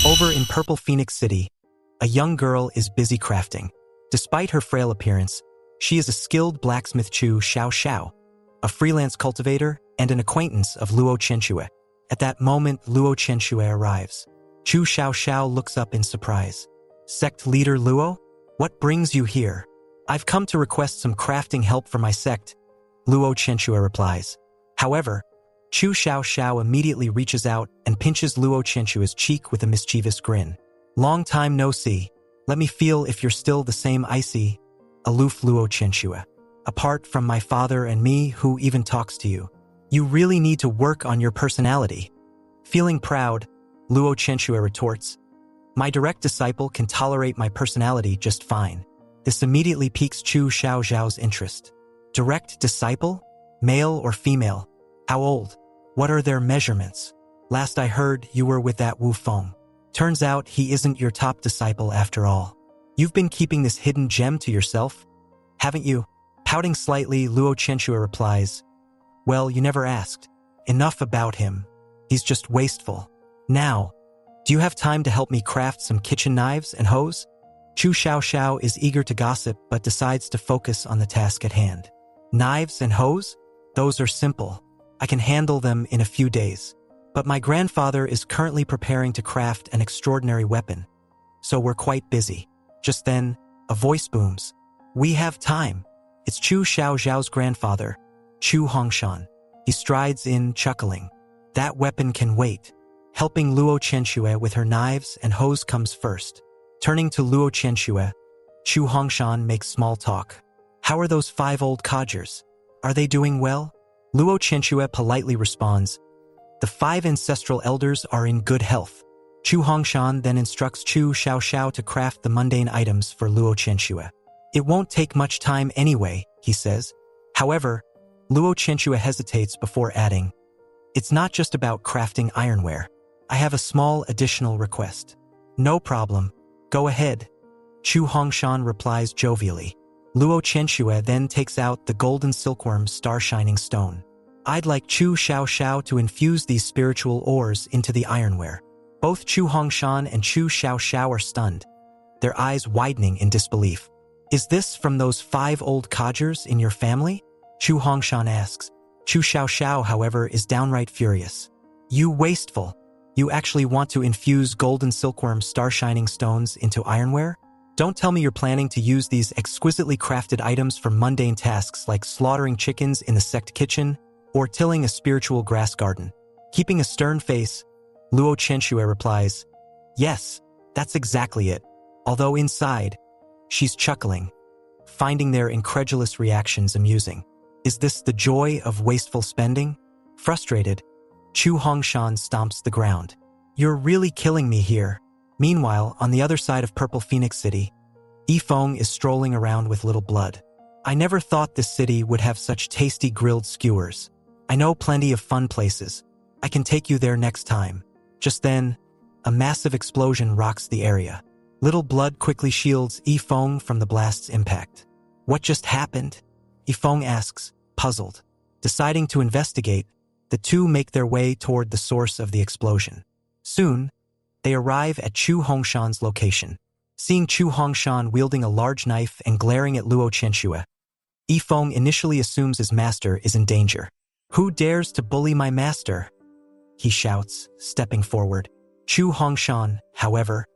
Over in Purple Phoenix City, a young girl is busy crafting. Despite her frail appearance, she is a skilled blacksmith Chu Xiao Xiao, a freelance cultivator and an acquaintance of Luo Chenxue. At that moment, Luo Chenxue arrives. Chu Xiao Xiao looks up in surprise. Sect leader Luo? What brings you here? I've come to request some crafting help for my sect, Luo Chenxue replies. However, Chu Xiao Xiao immediately reaches out and pinches Luo Chenxue's cheek with a mischievous grin. Long time no see. Let me feel if you're still the same icy, aloof Luo Chenxue. Apart from my father and me, who even talks to you? You really need to work on your personality. Feeling proud, Luo Chenxue retorts. My direct disciple can tolerate my personality just fine. This immediately piques Chu Xiao Xiao's interest. Direct disciple? Male or female? How old? What are their measurements? Last I heard, you were with that Wu Feng. Turns out he isn't your top disciple after all. You've been keeping this hidden gem to yourself, haven't you? Pouting slightly, Luo Chenxue replies, well, you never asked. Enough about him. He's just wasteful. Now, do you have time to help me craft some kitchen knives and hose? Chu Xiao Xiao is eager to gossip but decides to focus on the task at hand. Knives and hose? Those are simple. I can handle them in a few days. But my grandfather is currently preparing to craft an extraordinary weapon, so we're quite busy. Just then, a voice booms. We have time. It's Chu Xiao Xiao's grandfather, Chu Hongshan. He strides in, chuckling. That weapon can wait. Helping Luo Chenxue with her knives and hose comes first. Turning to Luo Chenxue, Chu Hongshan makes small talk. How are those 5 old codgers? Are they doing well? Luo Chenxue politely responds, the 5 ancestral elders are in good health. Chu Hongshan then instructs Chu Xiao Xiao to craft the mundane items for Luo Chenxue. It won't take much time anyway, he says. However, Luo Chenxue hesitates before adding, it's not just about crafting ironware. I have a small additional request. No problem. Go ahead. Chu Hongshan replies jovially. Luo Chenxue then takes out the golden silkworm star-shining stone. I'd like Chu Xiao Xiao to infuse these spiritual ores into the ironware. Both Chu Hongshan and Chu Xiao Xiao are stunned, their eyes widening in disbelief. Is this from those 5 old codgers in your family? Chu Hongshan asks. Chu Xiao Xiao, however, is downright furious. You wasteful! You actually want to infuse golden silkworm star-shining stones into ironware? Don't tell me you're planning to use these exquisitely crafted items for mundane tasks like slaughtering chickens in the sect kitchen or tilling a spiritual grass garden. Keeping a stern face, Luo Chenxue replies, yes, that's exactly it. Although inside, she's chuckling, finding their incredulous reactions amusing. Is this the joy of wasteful spending? Frustrated, Chu Hongshan stomps the ground. You're really killing me here. Meanwhile, on the other side of Purple Phoenix City, Feng is strolling around with little blood. I never thought this city would have such tasty grilled skewers. I know plenty of fun places. I can take you there next time. Just then, a massive explosion rocks the area. Little blood quickly shields Feng from the blast's impact. What just happened? Feng asks, puzzled. Deciding to investigate, the two make their way toward the source of the explosion. Soon, they arrive at Chu Hongshan's location. Seeing Chu Hongshan wielding a large knife and glaring at Luo Chenxue, Feng initially assumes his master is in danger. Who dares to bully my master? He shouts, stepping forward. Chu Hongshan, however,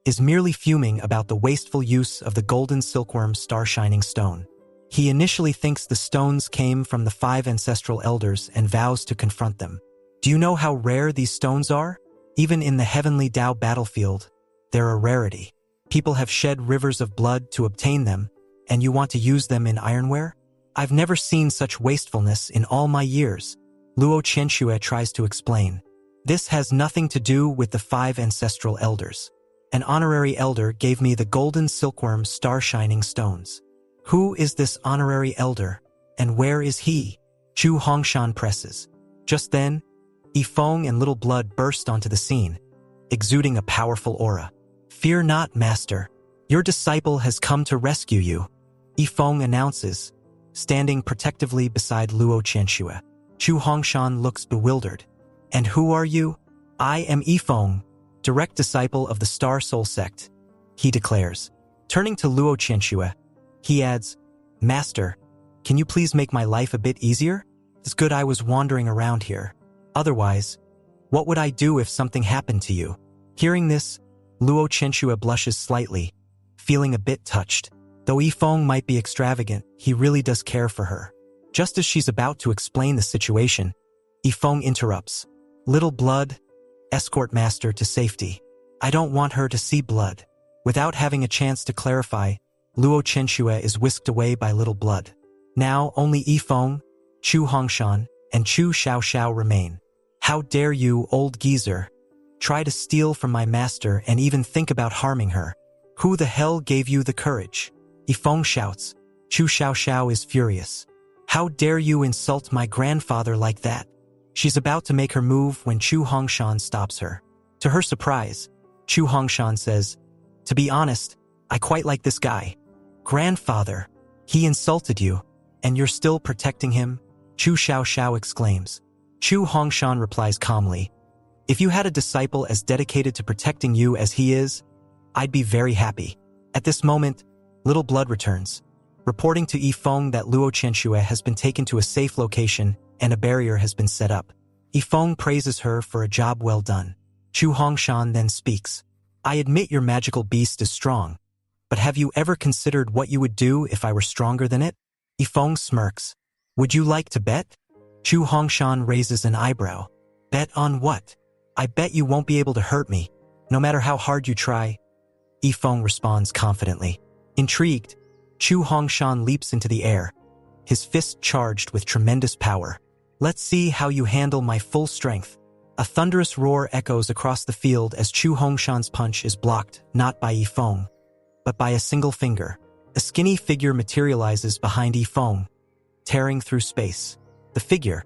is merely fuming about the wasteful use of the golden silkworm star-shining stone. He initially thinks the stones came from the 5 ancestral elders and vows to confront them. Do you know how rare these stones are? Even in the heavenly Dao battlefield, they're a rarity. People have shed rivers of blood to obtain them, and you want to use them in ironware? I've never seen such wastefulness in all my years, Luo Chenxue tries to explain. This has nothing to do with the 5 ancestral elders. An honorary elder gave me the golden silkworm star-shining stones. Who is this honorary elder, and where is he? Chu Hongshan presses. Just then, Feng and Little Blood burst onto the scene, exuding a powerful aura. Fear not, master. Your disciple has come to rescue you, Feng announces, standing protectively beside Luo Chenxue. Chu Hongshan looks bewildered. And who are you? I am Feng, direct disciple of the Star Soul sect, he declares. Turning to Luo Qianxue, he adds, Master, can you please make my life a bit easier? It's good I was wandering around here. Otherwise, what would I do if something happened to you? Hearing this, Luo Qianxue blushes slightly, feeling a bit touched. Though Yifeng might be extravagant, he really does care for her. Just as she's about to explain the situation, Yifeng interrupts. Little blood, escort master to safety. I don't want her to see blood. Without having a chance to clarify, Luo Qianxue is whisked away by little blood. Now only Yifeng, Chu Hongshan, and Chu Xiaoxiao remain. How dare you, old geezer, try to steal from my master and even think about harming her? Who the hell gave you the courage? Yifeng shouts. Chu Xiaoxiao is furious. How dare you insult my grandfather like that? She's about to make her move when Chu Hongshan stops her. To her surprise, Chu Hongshan says, To be honest, I quite like this guy. Grandfather, he insulted you, and you're still protecting him? Chu Xiaoxiao exclaims. Chu Hongshan replies calmly, If you had a disciple as dedicated to protecting you as he is, I'd be very happy. At this moment, Little Blood returns, reporting to Yifeng that Luo Qianxue has been taken to a safe location and a barrier has been set up. Yifeng praises her for a job well done. Chu Hongshan then speaks. I admit your magical beast is strong, but have you ever considered what you would do if I were stronger than it? Yifeng smirks. Would you like to bet? Chu Hongshan raises an eyebrow. Bet on what? I bet you won't be able to hurt me, no matter how hard you try. Yifeng responds confidently. Intrigued, Chu Hongshan leaps into the air, his fist charged with tremendous power. Let's see how you handle my full strength. A thunderous roar echoes across the field as Chu Hongshan's punch is blocked not by Yifeng, but by a single finger. A skinny figure materializes behind Yifeng, tearing through space. The figure,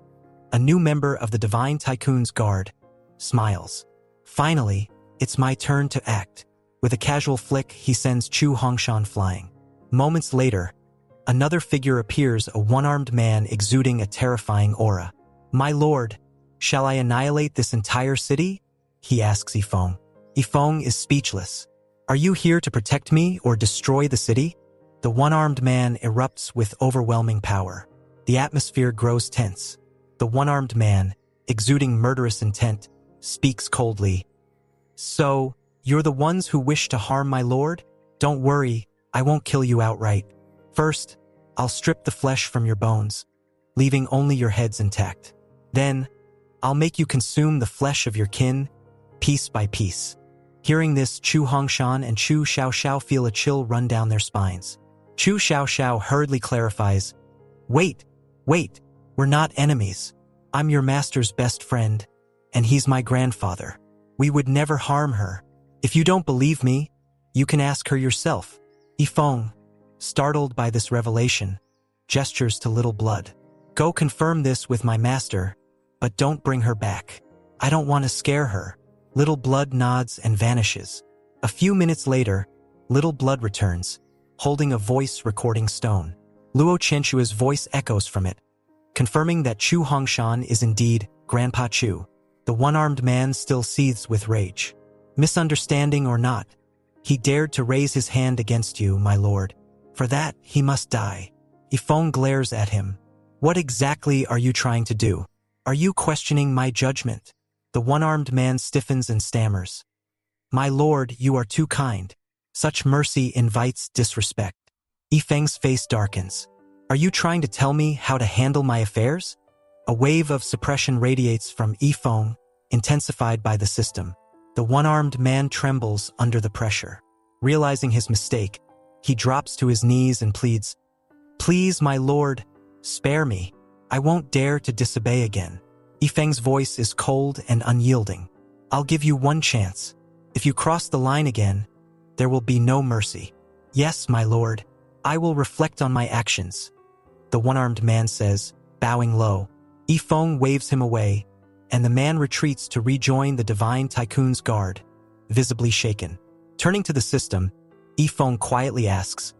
a new member of the Divine Tycoon's guard, smiles. Finally, it's my turn to act. With a casual flick, he sends Chu Hongshan flying. Moments later, another figure appears, a one-armed man exuding a terrifying aura. My lord, shall I annihilate this entire city? He asks Yifeng. Yifeng is speechless. Are you here to protect me or destroy the city? The one-armed man erupts with overwhelming power. The atmosphere grows tense. The one-armed man, exuding murderous intent, speaks coldly. So, you're the ones who wish to harm my lord? Don't worry, I won't kill you outright. First, I'll strip the flesh from your bones, leaving only your heads intact. Then, I'll make you consume the flesh of your kin, piece by piece. Hearing this, Chu Hongshan and Chu Xiaoxiao feel a chill run down their spines. Chu Xiaoxiao hurriedly clarifies, Wait, we're not enemies. I'm your master's best friend, and he's my grandfather. We would never harm her. If you don't believe me, you can ask her yourself. Yifeng, startled by this revelation, gestures to Little Blood. Go confirm this with my master, but don't bring her back. I don't want to scare her. Little Blood nods and vanishes. A few minutes later, Little Blood returns, holding a voice recording stone. Luo Qianxue's voice echoes from it, confirming that Chu Hongshan is indeed Grandpa Chu. The one-armed man still seethes with rage. Misunderstanding or not, he dared to raise his hand against you, my lord. For that, he must die. Yifeng glares at him. What exactly are you trying to do? Are you questioning my judgment? The one-armed man stiffens and stammers. My lord, you are too kind. Such mercy invites disrespect. Yifeng's face darkens. Are you trying to tell me how to handle my affairs? A wave of suppression radiates from Yifeng, intensified by the system. The one-armed man trembles under the pressure. Realizing his mistake, he drops to his knees and pleads, Please, my lord, spare me. I won't dare to disobey again. Yifeng's voice is cold and unyielding. I'll give you one chance. If you cross the line again, there will be no mercy. Yes, my lord, I will reflect on my actions. The one-armed man says, bowing low. Yifeng waves him away, and the man retreats to rejoin the Divine Tycoon's guard, visibly shaken. Turning to the system, Yifeng quietly asks,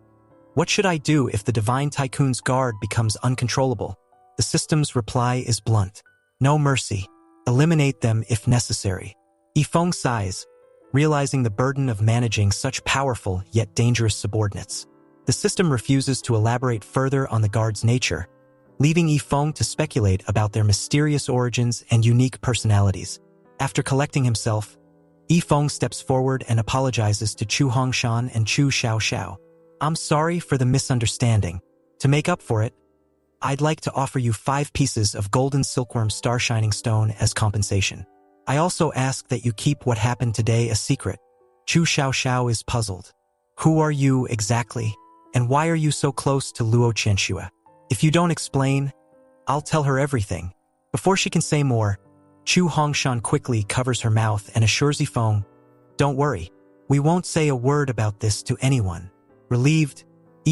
What should I do if the Divine Tycoon's guard becomes uncontrollable? The system's reply is blunt. No mercy. Eliminate them if necessary. Yifeng sighs, realizing the burden of managing such powerful yet dangerous subordinates. The system refuses to elaborate further on the guard's nature, leaving Feng to speculate about their mysterious origins and unique personalities. After collecting himself, Feng steps forward and apologizes to Chu Hongshan and Chu Xiaoxiao. "I'm sorry for the misunderstanding. To make up for it, I'd like to offer you 5 pieces of golden silkworm star shining stone as compensation. I also ask that you keep what happened today a secret." Chu Xiaoxiao is puzzled. "Who are you exactly? And why are you so close to Luo Qianxue? If you don't explain, I'll tell her everything." Before she can say more, Chu Hongshan quickly covers her mouth and assures Feng, "Don't worry, we won't say a word about this to anyone." Relieved,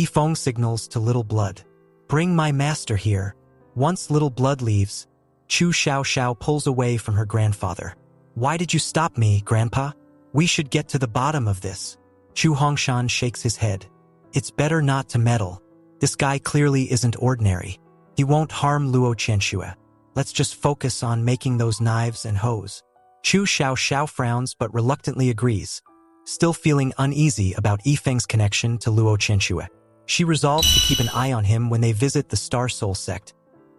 Feng signals to Little Blood, "Bring my master here." Once Little Blood leaves, Chu Xiaoxiao pulls away from her grandfather. "Why did you stop me, Grandpa? We should get to the bottom of this." Chu Hongshan shakes his head. "It's better not to meddle. This guy clearly isn't ordinary. He won't harm Luo Qianxue. Let's just focus on making those knives and hoes." Chu Xiaoxiao frowns but reluctantly agrees, still feeling uneasy about Feng's connection to Luo Qianxue. She resolves to keep an eye on him when they visit the Star Soul sect,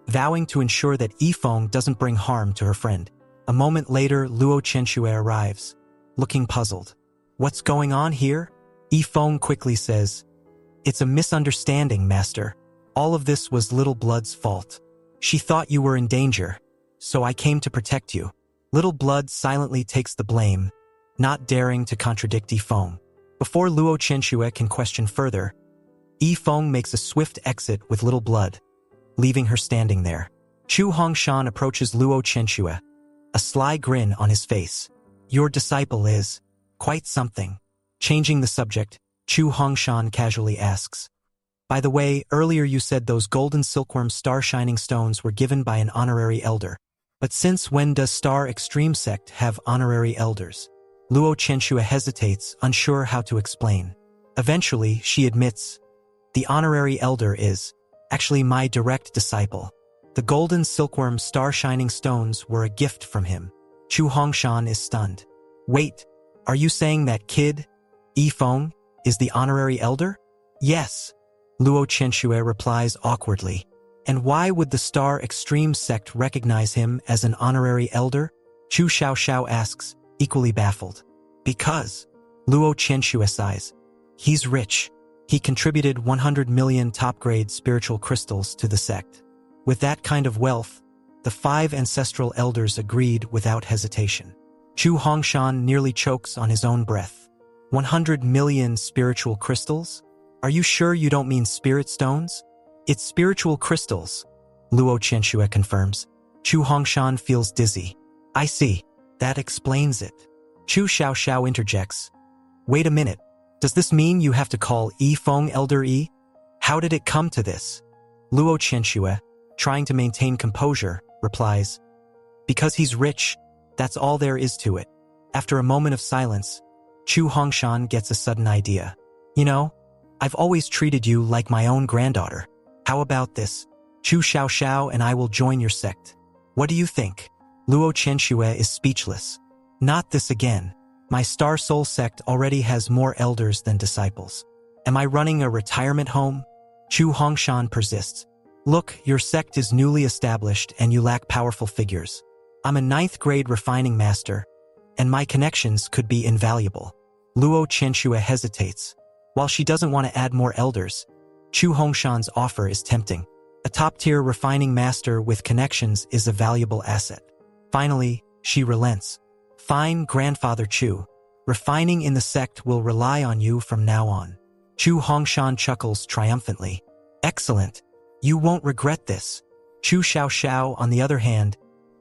vowing to ensure that Feng doesn't bring harm to her friend. A moment later, Luo Qianxue arrives, looking puzzled. "What's going on here?" Feng quickly says, "It's a misunderstanding, Master. All of this was Little Blood's fault. She thought you were in danger, so I came to protect you." Little Blood silently takes the blame, not daring to contradict Feng. Before Luo Qianxue can question further, Feng makes a swift exit with Little Blood, leaving her standing there. Chu Hongshan approaches Luo Qianxue, a sly grin on his face. "Your disciple is quite something." Changing the subject, Chu Hongshan casually asks, "By the way, earlier you said those golden silkworm star shining stones were given by an honorary elder. But since when does Star Extreme Sect have honorary elders?" Luo Qianxue hesitates, unsure how to explain. Eventually, she admits, "The honorary elder is actually my direct disciple. The golden silkworm star shining stones were a gift from him." Chu Hongshan is stunned. "Wait, are you saying that kid, Feng, is the honorary elder?" "Yes," Luo Qianxue replies awkwardly. "And why would the Star Extreme Sect recognize him as an honorary elder?" Chu Xiaoxiao asks, equally baffled. "Because," Luo Qianxue sighs, "he's rich. He contributed 100 million top-grade spiritual crystals to the sect. With that kind of wealth, the 5 ancestral elders agreed without hesitation." Chu Hongshan nearly chokes on his own breath. 100 million spiritual crystals? Are you sure you don't mean spirit stones? "It's spiritual crystals," Luo Qianxue confirms. Chu Hongshan feels dizzy. "I see. That explains it." Chu Xiaoxiao interjects. "Wait a minute. Does this mean you have to call Feng Elder E? How did it come to this?" Luo Qianxue, trying to maintain composure, replies, "Because he's rich, that's all there is to it." After a moment of silence, Chu Hongshan gets a sudden idea. "You know, I've always treated you like my own granddaughter. How about this? Chu Xiaoxiao and I will join your sect. What do you think?" Luo Qianxue is speechless. "Not this again. My Star Soul sect already has more elders than disciples. Am I running a retirement home?" Chu Hongshan persists. "Look, your sect is newly established and you lack powerful figures. I'm a 9th grade refining master, and my connections could be invaluable." Luo Qianxue hesitates. While she doesn't want to add more elders, Chu Hongshan's offer is tempting. A top-tier refining master with connections is a valuable asset. Finally, she relents. "Fine, Grandfather Chu. Refining in the sect will rely on you from now on." Chu Hongshan chuckles triumphantly. "Excellent. You won't regret this." Chu Xiaoxiao, on the other hand,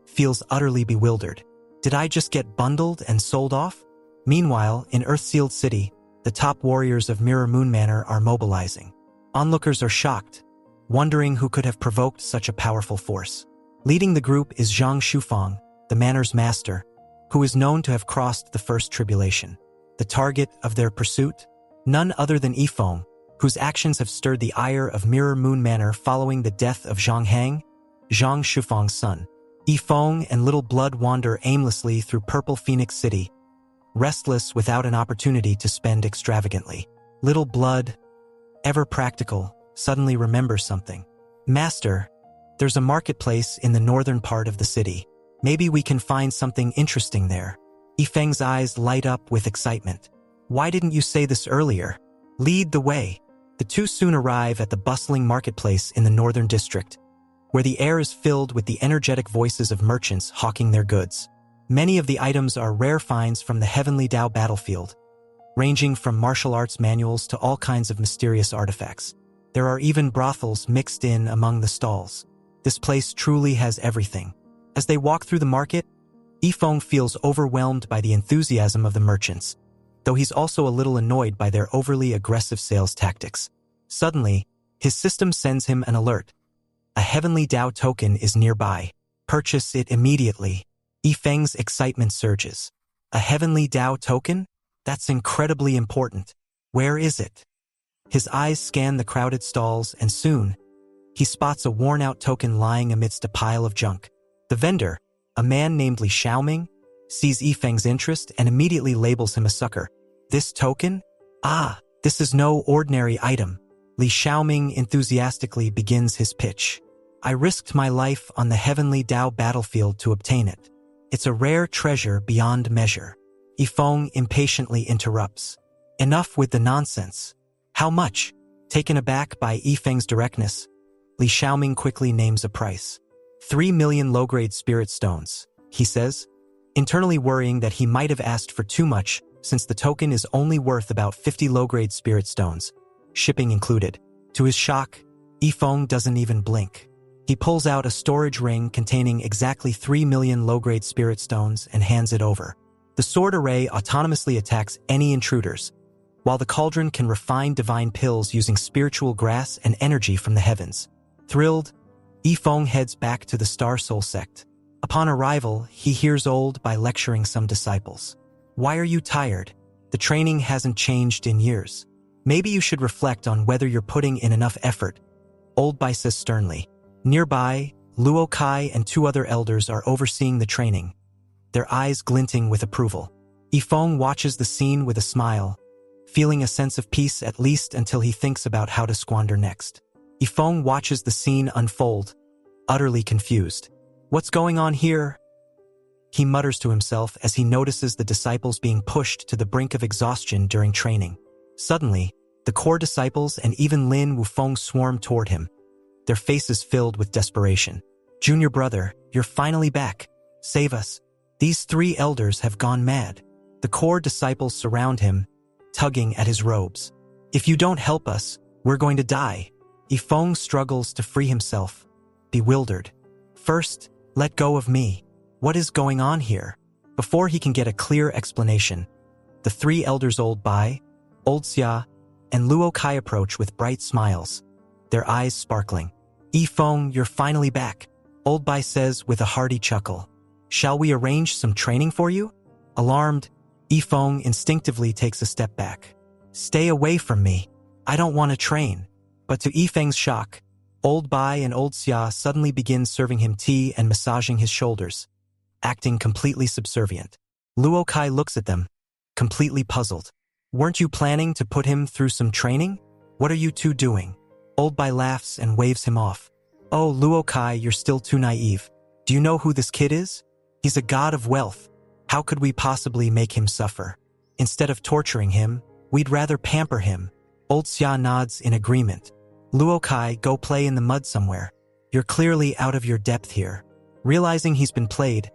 feels utterly bewildered. Did I just get bundled and sold off? Meanwhile, in Earthsealed City, the top warriors of Mirror Moon Manor are mobilizing. Onlookers are shocked, wondering who could have provoked such a powerful force. Leading the group is Zhang Shufang, the manor's master, who is known to have crossed the first tribulation. The target of their pursuit? None other than Feng, whose actions have stirred the ire of Mirror Moon Manor following the death of Zhang Hang, Zhang Shufang's son. Feng and Little Blood wander aimlessly through Purple Phoenix City, restless without an opportunity to spend extravagantly. Little blood, ever practical, suddenly remembers something. Master, there's a marketplace in the northern part of the city. Maybe we can find something interesting there. Yifeng's eyes light up with excitement. Why didn't you say this earlier? Lead the way. The two soon arrive at the bustling marketplace in the northern district, where the air is filled with the energetic voices of merchants hawking their goods. Many of the items are rare finds from the Heavenly Tao battlefield, ranging from martial arts manuals to all kinds of mysterious artifacts. There are even brothels mixed in among the stalls. This place truly has everything. As they walk through the market, Yifeng feels overwhelmed by the enthusiasm of the merchants, though he's also a little annoyed by their overly aggressive sales tactics. Suddenly, his system sends him an alert. A Heavenly Tao token is nearby. Purchase it immediately. Yifeng's excitement surges. A Heavenly Tao token? That's incredibly important. Where is it? His eyes scan the crowded stalls, and soon, he spots a worn-out token lying amidst a pile of junk. The vendor, a man named Li Xiaoming, sees Yifeng's interest and immediately labels him a sucker. This token? Ah, this is no ordinary item. Li Xiaoming enthusiastically begins his pitch. I risked my life on the Heavenly Tao battlefield to obtain it. It's a rare treasure beyond measure. Yifeng impatiently interrupts. Enough with the nonsense. How much? Taken aback by Yifeng's directness, Li Xiaoming quickly names a price. 3 million low-grade spirit stones, he says, internally worrying that he might have asked for too much since the token is only worth about 50 low-grade spirit stones, shipping included. To his shock, Yifeng doesn't even blink. He pulls out a storage ring containing exactly 3 million low-grade spirit stones and hands it over. The sword array autonomously attacks any intruders, while the cauldron can refine divine pills using spiritual grass and energy from the heavens. Thrilled, Yifeng heads back to the Star Soul sect. Upon arrival, he hears Old Bai lecturing some disciples. Why are you tired? The training hasn't changed in years. Maybe you should reflect on whether you're putting in enough effort, Old Bai says sternly. Nearby, Luo Kai and 2 other elders are overseeing the training, their eyes glinting with approval. Yifeng watches the scene with a smile, feeling a sense of peace at least until he thinks about how to squander next. Yifeng watches the scene unfold, utterly confused. What's going on here? He mutters to himself as he notices the disciples being pushed to the brink of exhaustion during training. Suddenly, the core disciples and even Lin Wufeng swarm toward him, their faces filled with desperation. Junior brother, you're finally back. Save us. These 3 elders have gone mad. The core disciples surround him, tugging at his robes. If you don't help us, we're going to die. Yifeng struggles to free himself, bewildered. First, let go of me. What is going on here? Before he can get a clear explanation, the 3 elders Old Bai, Old Xia, and Luo Kai approach with bright smiles, their eyes sparkling. Yifeng, you're finally back, Old Bai says with a hearty chuckle. Shall we arrange some training for you? Alarmed, Yifeng instinctively takes a step back. Stay away from me. I don't want to train. But to Yifeng's shock, Old Bai and Old Xia suddenly begin serving him tea and massaging his shoulders, acting completely subservient. Luo Kai looks at them, completely puzzled. Weren't you planning to put him through some training? What are you 2 doing? Old Bai laughs and waves him off. Oh, Luo Kai, you're still too naive. Do you know who this kid is? He's a god of wealth. How could we possibly make him suffer? Instead of torturing him, we'd rather pamper him. Old Xia nods in agreement. Luo Kai, go play in the mud somewhere. You're clearly out of your depth here. Realizing he's been played,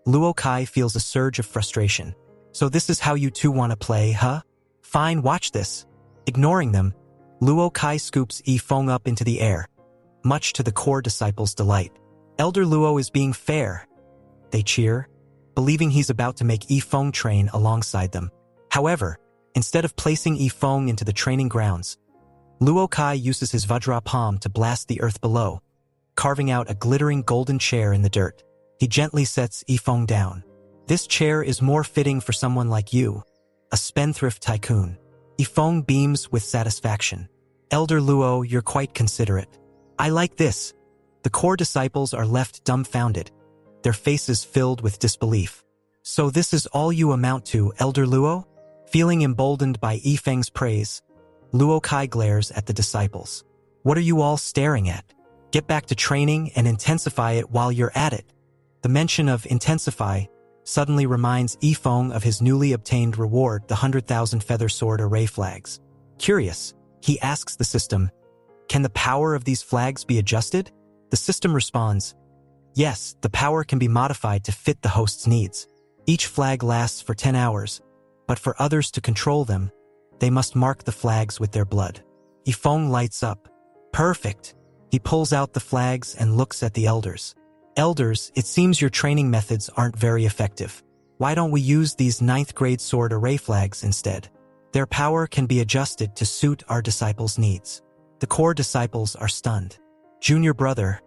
Luo Kai feels a surge of frustration. So this is how you 2 want to play, huh? Fine, watch this. Ignoring them, Luo Kai scoops Yifeng up into the air, much to the core disciples' delight. Elder Luo is being fair. They cheer, believing he's about to make Yifeng train alongside them. However, instead of placing Yifeng into the training grounds, Luo Kai uses his Vajra palm to blast the earth below, carving out a glittering golden chair in the dirt. He gently sets Yifeng down. This chair is more fitting for someone like you, a spendthrift tycoon. Yifeng beams with satisfaction. Elder Luo, you're quite considerate. I like this. The core disciples are left dumbfounded, their faces filled with disbelief. "So this is all you amount to, Elder Luo?" Feeling emboldened by Feng's praise, Luo Kai glares at the disciples. "What are you all staring at? Get back to training and intensify it while you're at it." The mention of intensify suddenly reminds Feng of his newly obtained reward, the 100,000 feather sword array flags. Curious, he asks the system, "Can the power of these flags be adjusted?" The system responds, "Yes, the power can be modified to fit the host's needs. Each flag lasts for 10 hours, but for others to control them, they must mark the flags with their blood." Feng lights up. "Perfect." He pulls out the flags and looks at the elders. "Elders, it seems your training methods aren't very effective. Why don't we use these 9th grade sword array flags instead? Their power can be adjusted to suit our disciples' needs." The core disciples are stunned. "Junior brother,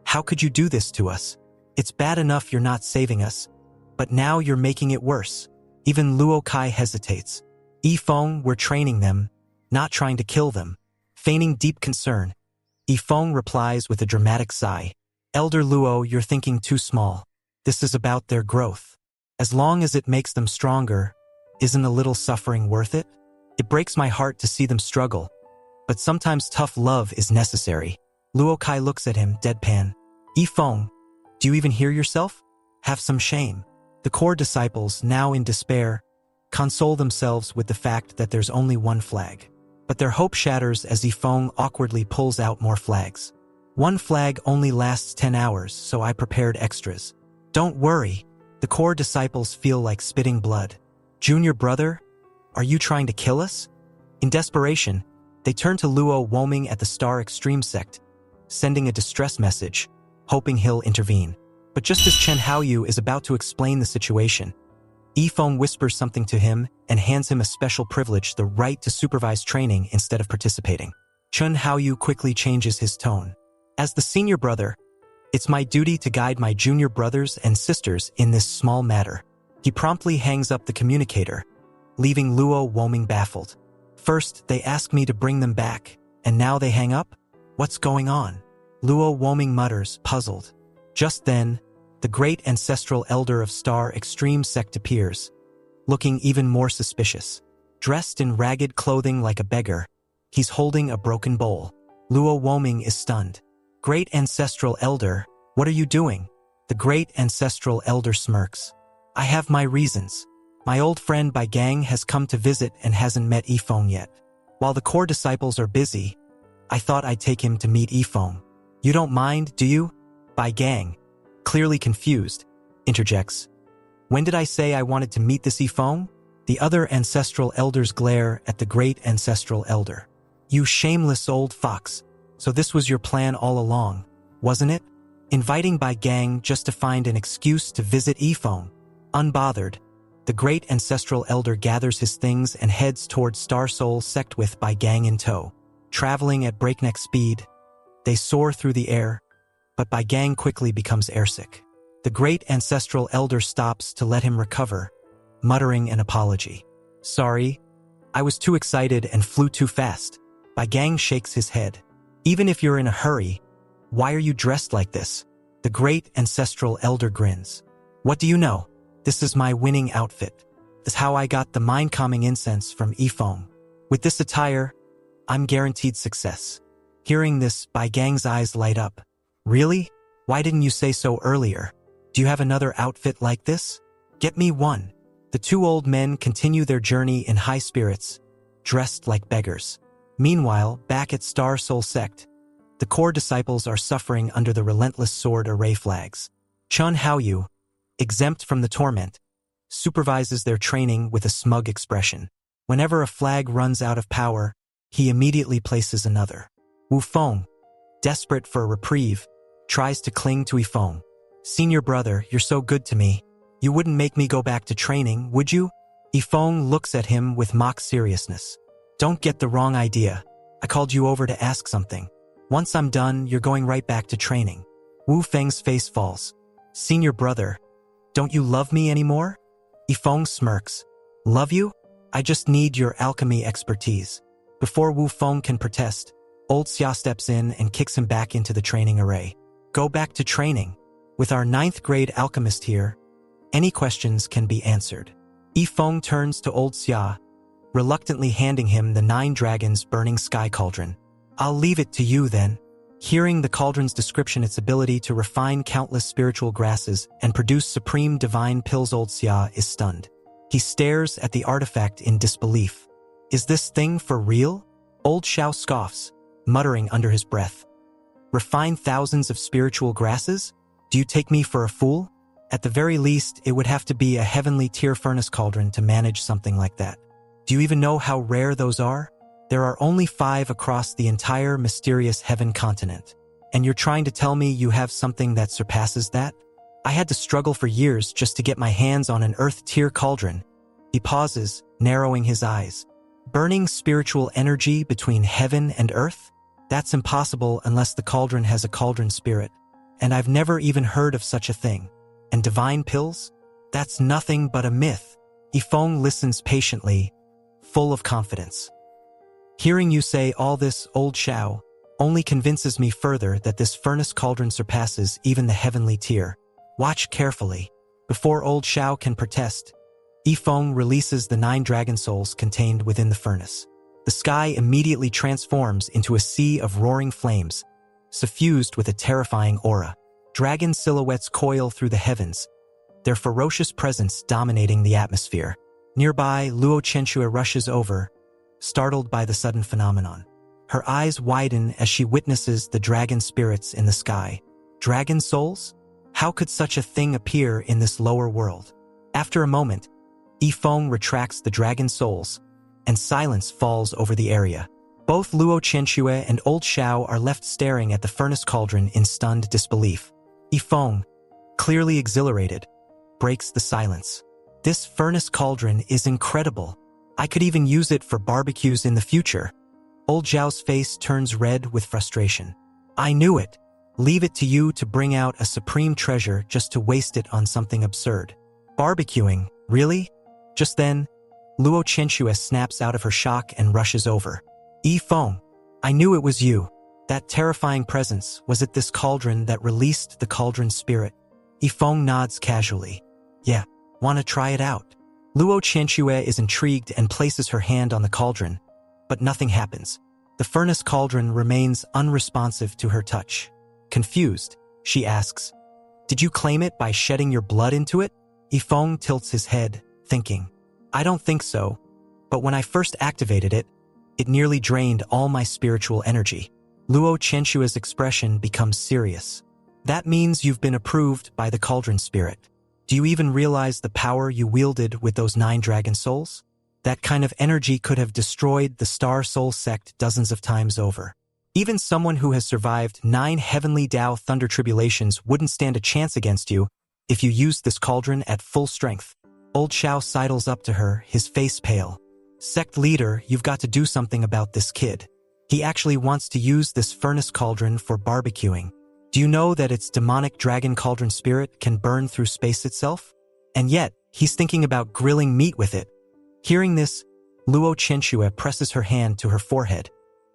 how could you do this to us? It's bad enough you're not saving us, but now you're making it worse." Even Luo Kai hesitates. "Feng, we're training them, not trying to kill them." Feigning deep concern, Feng replies with a dramatic sigh. "Elder Luo, you're thinking too small. This is about their growth. As long as it makes them stronger, isn't a little suffering worth it? It breaks my heart to see them struggle, but sometimes tough love is necessary." Luo Kai looks at him, deadpan. "Feng, do you even hear yourself? Have some shame." The core disciples, now in despair, console themselves with the fact that there's only one flag. But their hope shatters as Feng awkwardly pulls out more flags. "One flag only lasts 10 hours, so I prepared extras." "Don't worry." The core disciples feel like spitting blood. "Junior brother, are you trying to kill us?" In desperation, they turn to Luo Woming at the Star Extreme sect, sending a distress message, hoping he'll intervene. But just as Chen Haoyu is about to explain the situation, Feng whispers something to him and hands him a special privilege, the right to supervise training instead of participating. Chen Haoyu quickly changes his tone. "As the senior brother, it's my duty to guide my junior brothers and sisters in this small matter." He promptly hangs up the communicator, leaving Luo Woming baffled. "First, they asked me to bring them back, and now they hang up? What's going on?" Luo Woming mutters, puzzled. Just then, the great ancestral elder of Star Extreme sect appears, looking even more suspicious. Dressed in ragged clothing like a beggar, he's holding a broken bowl. Luo Woming is stunned. "Great ancestral elder, what are you doing?" The great ancestral elder smirks. "I have my reasons. My old friend Bai Gang has come to visit and hasn't met Feng yet. While the core disciples are busy, I thought I'd take him to meet Feng. You don't mind, do you?" Bai Gang, clearly confused, interjects. "When did I say I wanted to meet this Feng?" The other ancestral elders glare at the great ancestral elder. "You shameless old fox. So this was your plan all along, wasn't it? Inviting Bai Gang just to find an excuse to visit Feng." Unbothered, the great ancestral elder gathers his things and heads towards Star Soul sect with Bai Gang in tow. Traveling at breakneck speed, they soar through the air, but Bai Gang quickly becomes airsick. The great ancestral elder stops to let him recover, muttering an apology. "Sorry, I was too excited and flew too fast." Bai Gang shakes his head. "Even if you're in a hurry, why are you dressed like this?" The great ancestral elder grins. "What do you know? This is my winning outfit. This is how I got the mind-calming incense from Feng. With this attire, I'm guaranteed success." Hearing this, Bai Gang's eyes light up. "Really? Why didn't you say so earlier? Do you have another outfit like this? Get me one." The two old men continue their journey in high spirits, dressed like beggars. Meanwhile, back at Star Soul sect, the core disciples are suffering under the relentless sword array flags. Chen Haoyu, exempt from the torment, supervises their training with a smug expression. Whenever a flag runs out of power, he immediately places another. Wu Feng, desperate for a reprieve, tries to cling to Feng. "Senior brother, you're so good to me. You wouldn't make me go back to training, would you?" Feng looks at him with mock seriousness. "Don't get the wrong idea. I called you over to ask something. Once I'm done, you're going right back to training." Wu Feng's face falls. "Senior brother, don't you love me anymore?" Feng smirks. "Love you? I just need your alchemy expertise." Before Wu Feng can protest, Old Xia steps in and kicks him back into the training array. "Go back to training. With our 9th grade alchemist here, any questions can be answered. Feng turns to old Xia, reluctantly handing him the 9 dragons burning sky cauldron. I'll leave it to you then. Hearing the cauldron's description, its ability to refine countless spiritual grasses and produce supreme divine pills, old Xia is stunned. He stares at the artifact in disbelief. Is this thing for real? Old Xiao scoffs, muttering under his breath. Refine thousands of spiritual grasses? Do you take me for a fool? At the very least, it would have to be a heavenly tier furnace cauldron to manage something like that. Do you even know how rare those are? There are only 5 across the entire mysterious heaven continent. And you're trying to tell me you have something that surpasses that? I had to struggle for years just to get my hands on an earth-tier cauldron. He pauses, narrowing his eyes. Burning spiritual energy between heaven and earth? That's impossible unless the cauldron has a cauldron spirit. And I've never even heard of such a thing. And divine pills? That's nothing but a myth. Feng listens patiently, full of confidence. Hearing you say all this, old Xiao, only convinces me further that this furnace cauldron surpasses even the heavenly tier. Watch carefully. Before old Xiao can protest, Feng releases the 9 dragon souls contained within the furnace. The sky immediately transforms into a sea of roaring flames, suffused with a terrifying aura. Dragon silhouettes coil through the heavens, their ferocious presence dominating the atmosphere. Nearby, Luo Chenxue rushes over, startled by the sudden phenomenon. Her eyes widen as she witnesses the dragon spirits in the sky. Dragon souls? How could such a thing appear in this lower world? After a moment, Feng retracts the dragon souls, and silence falls over the area. Both Luo Chenxue and old Xiao are left staring at the furnace cauldron in stunned disbelief. Feng, clearly exhilarated, breaks the silence. This furnace cauldron is incredible. I could even use it for barbecues in the future. Old Zhao's face turns red with frustration. I knew it. Leave it to you to bring out a supreme treasure just to waste it on something absurd. Barbecuing, really? Just then, Luo Chenxue snaps out of her shock and rushes over. Feng, I knew it was you. That terrifying presence, was it this cauldron that released the cauldron spirit? Feng nods casually. Yeah, wanna try it out? Luo Chenxue is intrigued and places her hand on the cauldron, but nothing happens. The furnace cauldron remains unresponsive to her touch. Confused, she asks, did you claim it by shedding your blood into it? Feng tilts his head, thinking, I don't think so, but when I first activated it, it nearly drained all my spiritual energy. Luo Chenxue's expression becomes serious. That means you've been approved by the cauldron spirit. Do you even realize the power you wielded with those 9 dragon souls? That kind of energy could have destroyed the Star Soul sect dozens of times over. Even someone who has survived 9 heavenly Dao thunder tribulations wouldn't stand a chance against you if you used this cauldron at full strength. Old Xiao sidles up to her, his face pale. Sect leader, you've got to do something about this kid. He actually wants to use this furnace cauldron for barbecuing. Do you know that its demonic dragon cauldron spirit can burn through space itself? And yet, he's thinking about grilling meat with it. Hearing this, Luo Chenxue presses her hand to her forehead,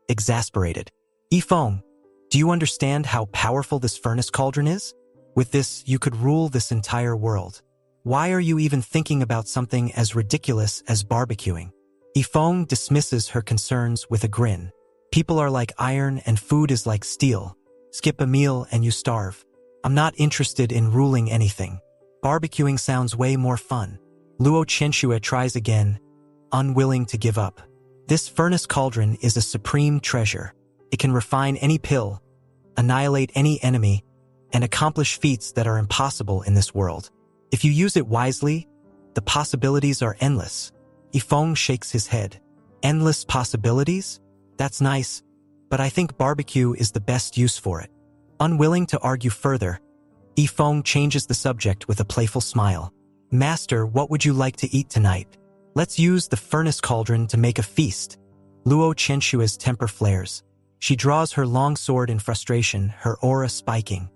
exasperated. Feng, do you understand how powerful this furnace cauldron is? With this, you could rule this entire world. Why are you even thinking about something as ridiculous as barbecuing? Feng dismisses her concerns with a grin. People are like iron and food is like steel. Skip a meal and you starve. I'm not interested in ruling anything. Barbecuing sounds way more fun. Luo Chenxue tries again, unwilling to give up. This furnace cauldron is a supreme treasure. It can refine any pill, annihilate any enemy, and accomplish feats that are impossible in this world. If you use it wisely, the possibilities are endless. Feng shakes his head. Endless possibilities? That's nice, but I think barbecue is the best use for it. Unwilling to argue further, Feng changes the subject with a playful smile. Master, what would you like to eat tonight? Let's use the furnace cauldron to make a feast. Luo Chenxue's temper flares. She draws her long sword in frustration, her aura spiking.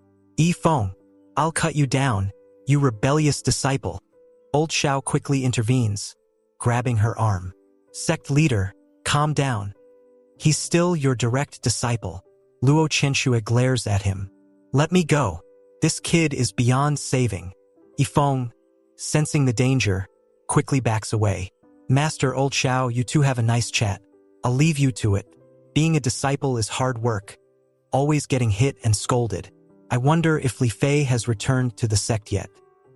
Feng, I'll cut you down, you rebellious disciple. Old Xiao quickly intervenes, grabbing her arm. Sect leader, calm down. He's still your direct disciple. Luo Chenxue glares at him. Let me go. This kid is beyond saving. Feng, sensing the danger, quickly backs away. Master Old Xiao, you two have a nice chat. I'll leave you to it. Being a disciple is hard work, always getting hit and scolded. I wonder if Li Fei has returned to the sect yet.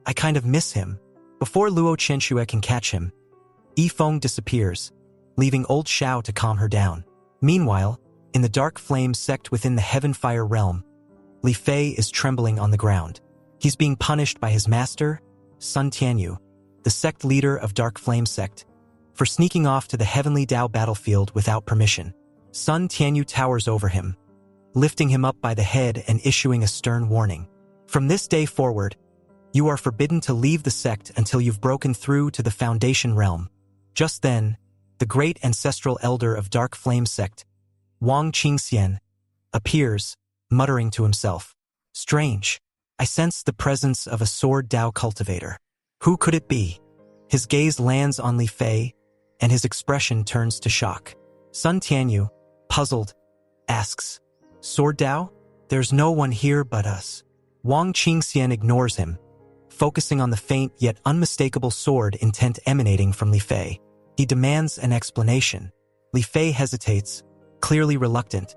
I kind of miss him. Before Luo Qianxue can catch him, Yi Feng disappears, leaving Old Xiao to calm her down. Meanwhile, in the Dark Flame sect within the Heaven Fire realm, Li Fei is trembling on the ground. He's being punished by his master, Sun Tianyu, the sect leader of Dark Flame sect, for sneaking off to the Heavenly Dao battlefield without permission. Sun Tianyu towers over him, lifting him up by the head and issuing a stern warning. From this day forward, you are forbidden to leave the sect until you've broken through to the Foundation realm. Just then, the great ancestral elder of Dark Flame sect, Wang Qingxian, appears, muttering to himself. Strange. I sense the presence of a sword Dao cultivator. Who could it be? His gaze lands on Li Fei, and his expression turns to shock. Sun Tianyu, puzzled, asks, Sword Dao? There's no one here but us. Wang Qingxian ignores him, focusing on the faint yet unmistakable sword intent emanating from Li Fei. He demands an explanation. Li Fei hesitates, clearly reluctant,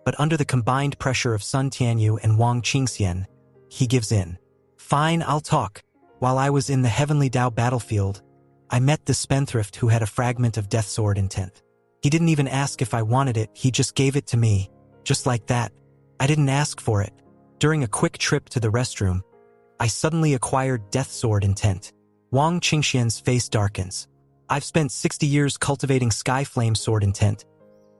but under the combined pressure of Sun Tianyu and Wang Qingxian, he gives in. Fine, I'll talk. While I was in the Heavenly Dao battlefield, I met the spendthrift who had a fragment of Death Sword intent. He didn't even ask if I wanted it, he just gave it to me. Just like that. I didn't ask for it. During a quick trip to the restroom, I suddenly acquired Death Sword intent. Wang Qingxian's face darkens. I've spent 60 years cultivating Sky Flame Sword intent,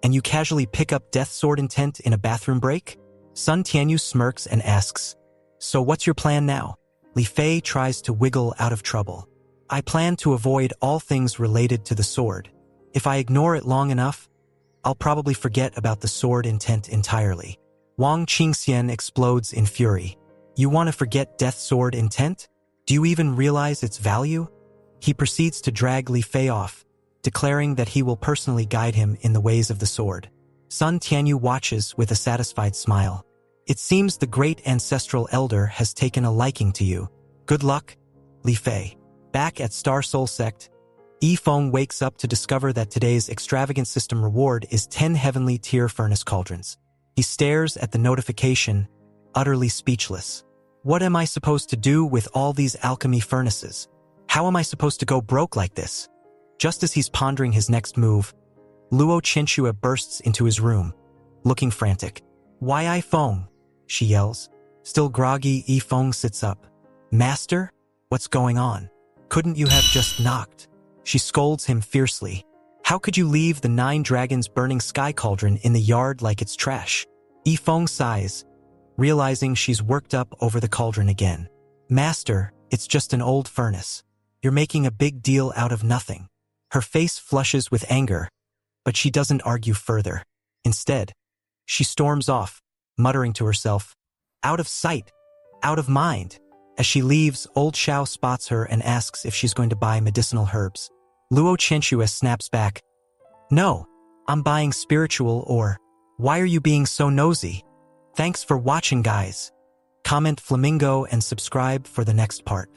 and you casually pick up Death Sword intent in a bathroom break? Sun Tianyu smirks and asks, So what's your plan now? Li Fei tries to wiggle out of trouble. I plan to avoid all things related to the sword. If I ignore it long enough, I'll probably forget about the sword intent entirely. Wang Qingxian explodes in fury. You want to forget Death Sword intent? Do you even realize its value? He proceeds to drag Li Fei off, declaring that he will personally guide him in the ways of the sword. Sun Tianyu watches with a satisfied smile. It seems the great ancestral elder has taken a liking to you. Good luck, Li Fei. Back at Star Soul Sect, Yi Feng wakes up to discover that today's extravagant system reward is 10 heavenly tier furnace cauldrons. He stares at the notification, utterly speechless. What am I supposed to do with all these alchemy furnaces? How am I supposed to go broke like this? Just as he's pondering his next move, Luo Qianxue bursts into his room, looking frantic. Why Yi Feng? She yells. Still groggy, Yi Feng sits up. Master? What's going on? Couldn't you have just knocked? She scolds him fiercely. How could you leave the 9 dragons burning sky cauldron in the yard like it's trash? Yi Feng sighs, realizing she's worked up over the cauldron again. Master, it's just an old furnace. You're making a big deal out of nothing. Her face flushes with anger, but she doesn't argue further. Instead, she storms off, muttering to herself, out of sight, out of mind. As she leaves, Old Xiao spots her and asks if she's going to buy medicinal herbs. Luo Qianxue snaps back. No, I'm buying spiritual ore. Why are you being so nosy? Thanks for watching, guys. Comment Flamingo and subscribe for the next part.